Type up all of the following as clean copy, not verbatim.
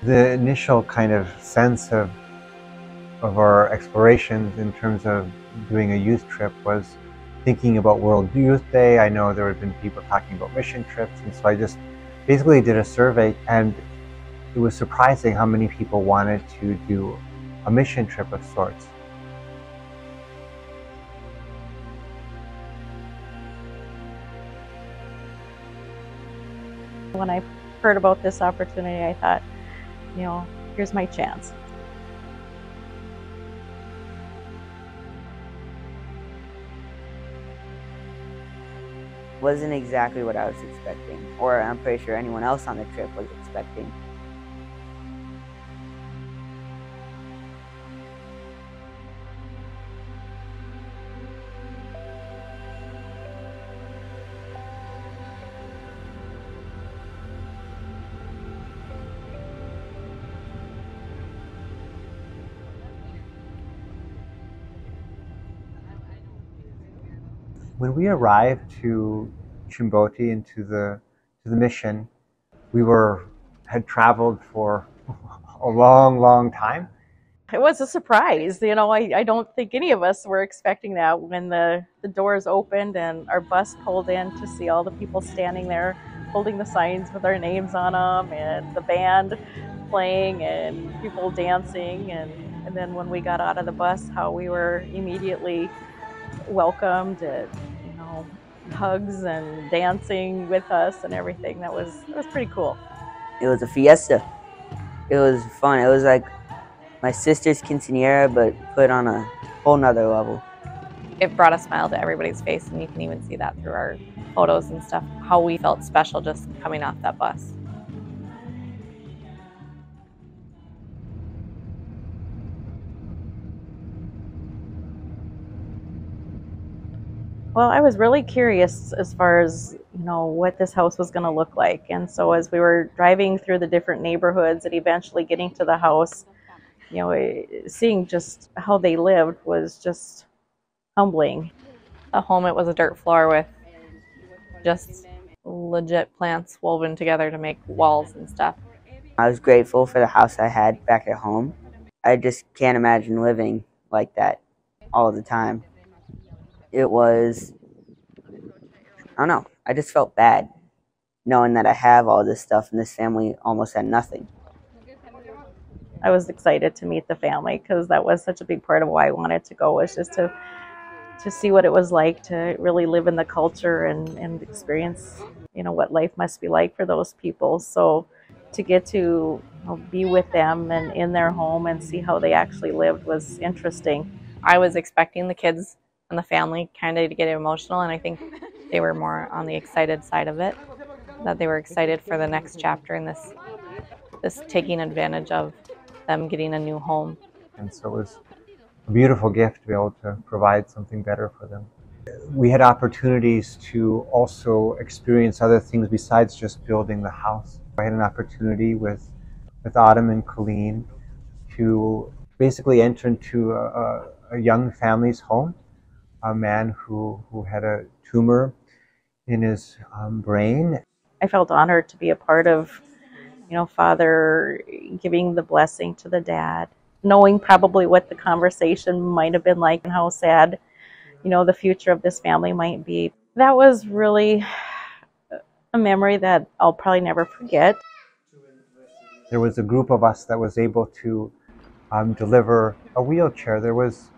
The initial kind of sense of our explorations in terms of doing a youth trip was thinking about World Youth Day. I know there have been people talking about mission trips, and so I just basically did a survey, and it was surprising how many people wanted to do a mission trip of sorts. When I heard about this opportunity, I thought, here's my chance. Wasn't exactly what I was expecting, or I'm pretty sure anyone else on the trip was expecting. When we arrived to Chimbote and to the mission, we had traveled for a long time. It was a surprise. I don't think any of us were expecting that when the doors opened and our bus pulled in to see all the people standing there holding the signs with our names on them, and the band playing and people dancing, and then when we got out of the bus, how we were immediately welcomed, and hugs and dancing with us and everything. It was pretty cool. It was a fiesta. It was fun. It was like my sister's quinceañera, but put on a whole nother level. It brought a smile to everybody's face, and you can even see that through our photos and stuff, how we felt special just coming off that bus. Well, I was really curious as far as, what this house was going to look like. And so as we were driving through the different neighborhoods and eventually getting to the house, seeing just how they lived was just humbling. The home, it was a dirt floor with just legit plants woven together to make walls and stuff. I was grateful for the house I had back at home. I just can't imagine living like that all the time. It was, I don't know, I just felt bad knowing that I have all this stuff and this family almost had nothing. I was excited to meet the family because that was such a big part of why I wanted to go, was just to see what it was like to really live in the culture and experience, what life must be like for those people. So to get to be with them and in their home and see how they actually lived was interesting. I was expecting the kids and the family kind of to get emotional, and I think they were more on the excited side of it, that they were excited for the next chapter in this taking advantage of them getting a new home. And so it was a beautiful gift to be able to provide something better for them. We had opportunities to also experience other things besides just building the house. I had an opportunity with Autumn and Colleen to basically enter into a young family's home. A man who had a tumor in his brain. I felt honored to be a part of, Father giving the blessing to the dad, knowing probably what the conversation might have been like and how sad, the future of this family might be. That was really a memory that I'll probably never forget. There was a group of us that was able to deliver a wheelchair. There was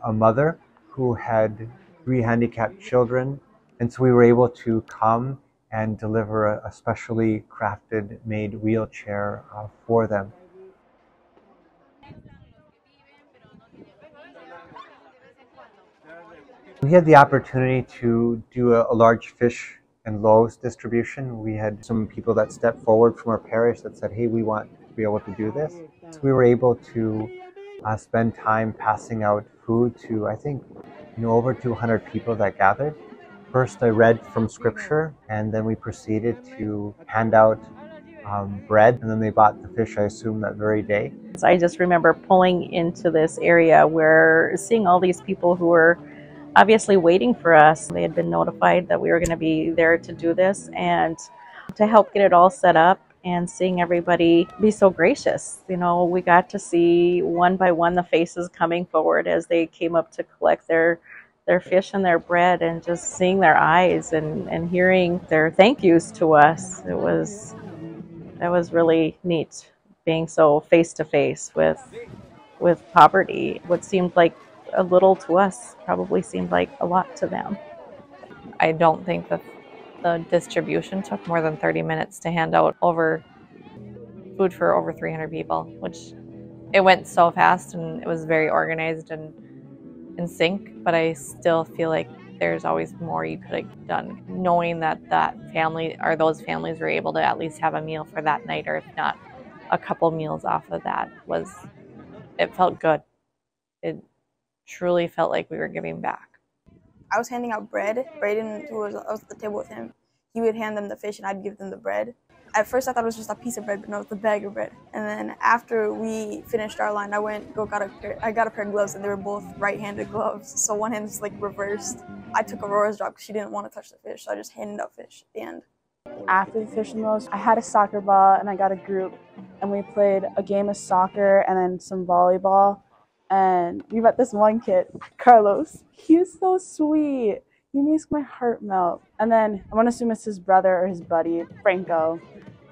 a mother who had 3 handicapped children, and so we were able to come and deliver a specially crafted, made wheelchair for them. We had the opportunity to do a large fish and loaves distribution. We had some people that stepped forward from our parish that said, hey, we want to be able to do this. So we were able to spend time passing out food to, I think, over 200 people that gathered. First, I read from scripture, and then we proceeded to hand out bread, and then they bought the fish, I assume, that very day. So I just remember pulling into this area where seeing all these people who were obviously waiting for us. They had been notified that we were going to be there to do this and to help get it all set up and seeing everybody be so gracious. You know, we got to see one by one the faces coming forward as they came up to collect their fish and their bread, and just seeing their eyes and hearing their thank yous to us. That was really neat, being so face to face with poverty. What seemed like a little to us probably seemed like a lot to them. I don't think that the distribution took more than 30 minutes to hand out food for over 300 people, which it went so fast and it was very organized and in sync, but I still feel like there's always more you could have done. Knowing that family or those families were able to at least have a meal for that night, or if not a couple meals off of that, it felt good. It truly felt like we were giving back. I was handing out bread. Brayden, I was at the table with him, he would hand them the fish and I'd give them the bread. At first I thought it was just a piece of bread, but no, it was the bag of bread. And then after we finished our line, I got a pair of gloves, and they were both right-handed gloves. So one hand was like reversed. I took Aurora's job because she didn't want to touch the fish, so I just handed out fish at the end. After the fish and loaves, I had a soccer ball and I got a group, and we played a game of soccer and then some volleyball. And we met this one kid, Karels. He is so sweet. He makes my heart melt. And then I want to assume it's his brother or his buddy, Franco.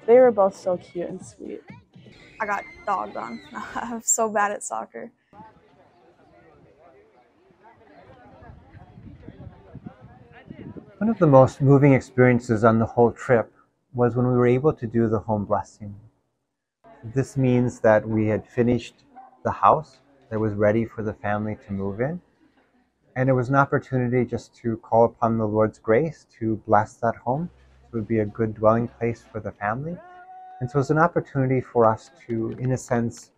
They were both so cute and sweet. I got dogged on. I'm so bad at soccer. One of the most moving experiences on the whole trip was when we were able to do the home blessing. This means that we had finished the house that was ready for the family to move in. And it was an opportunity just to call upon the Lord's grace to bless that home. It would be a good dwelling place for the family. And so it was an opportunity for us to, in a sense,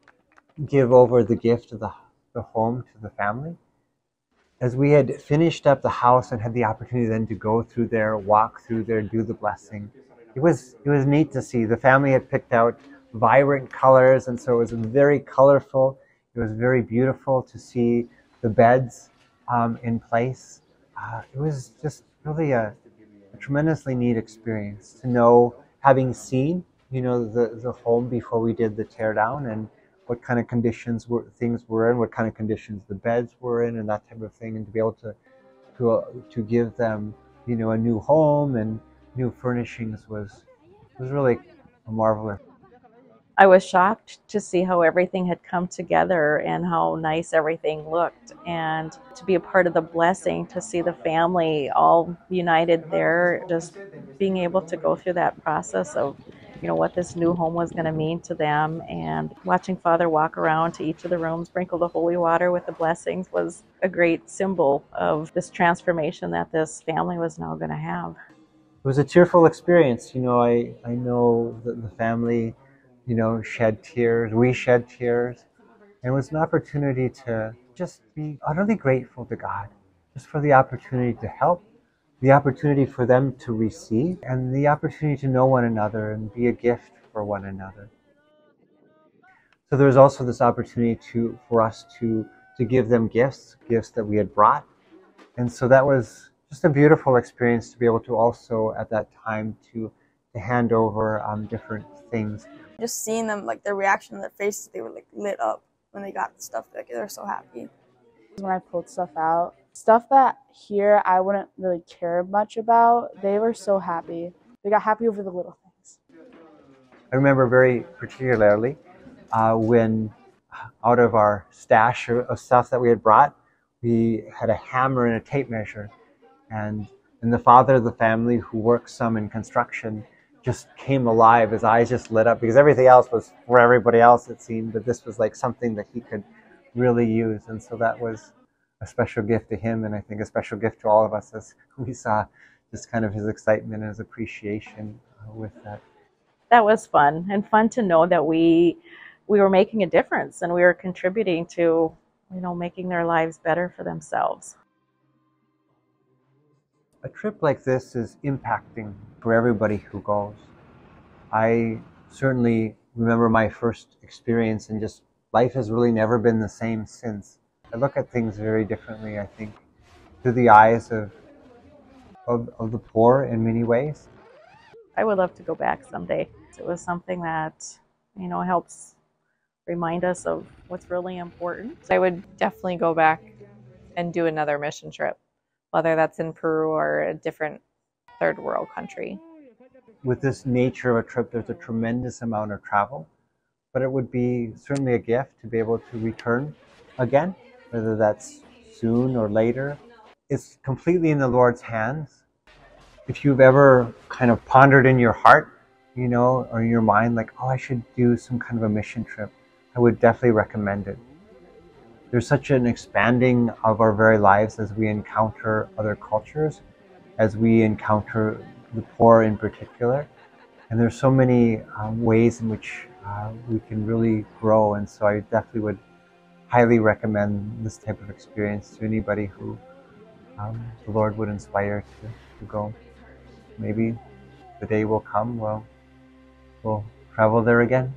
give over the gift of the home to the family. As we had finished up the house and had the opportunity then to go through there, walk through there, do the blessing, it was neat to see. The family had picked out vibrant colors, and so it was very colorful. It was very beautiful to see the beds in place. It was just really a tremendously neat experience to know, having seen, the home before we did the tear down, and what kind of conditions things were in, what kind of conditions the beds were in, and that type of thing, and to be able to give them, a new home and new furnishings was really marvelous. I was shocked to see how everything had come together and how nice everything looked, and to be a part of the blessing, to see the family all united there, just being able to go through that process of, what this new home was going to mean to them, and watching Father walk around to each of the rooms, sprinkle the holy water with the blessings, was a great symbol of this transformation that this family was now going to have. It was a tearful experience. I know that the family, shed tears. We shed tears. And it was an opportunity to just be utterly grateful to God, just for the opportunity to help, the opportunity for them to receive, and the opportunity to know one another and be a gift for one another. So there was also this opportunity for us to give them gifts that we had brought. And so that was just a beautiful experience to be able to also, at that time, to hand over different things. Just seeing them, like their reaction on their faces, they were like lit up when they got the stuff. Like they were so happy. When I pulled stuff out, stuff that here I wouldn't really care much about, they were so happy. They got happy over the little things. I remember very particularly when out of our stash of stuff that we had brought, we had a hammer and a tape measure. And the father of the family, who works some in construction, just came alive. His eyes just lit up, because everything else was for everybody else, it seemed, but this was like something that he could really use. And so that was a special gift to him, and I think a special gift to all of us, as we saw just kind of his excitement and his appreciation with that. That was fun, and fun to know that we were making a difference, and we were contributing to, making their lives better for themselves. A trip like this is impacting for everybody who goes. I certainly remember my first experience, and just life has really never been the same since. I look at things very differently, I think, through the eyes of the poor in many ways. I would love to go back someday. It was something that, helps remind us of what's really important. I would definitely go back and do another mission trip, whether that's in Peru or a different third world country. With this nature of a trip, there's a tremendous amount of travel, but it would be certainly a gift to be able to return again, whether that's soon or later. It's completely in the Lord's hands. If you've ever kind of pondered in your heart, or in your mind, like, oh, I should do some kind of a mission trip, I would definitely recommend it. There's such an expanding of our very lives as we encounter other cultures, as we encounter the poor in particular. And there's so many ways in which we can really grow. And so I definitely would highly recommend this type of experience to anybody who the Lord would inspire to go. Maybe the day will come, we'll travel there again.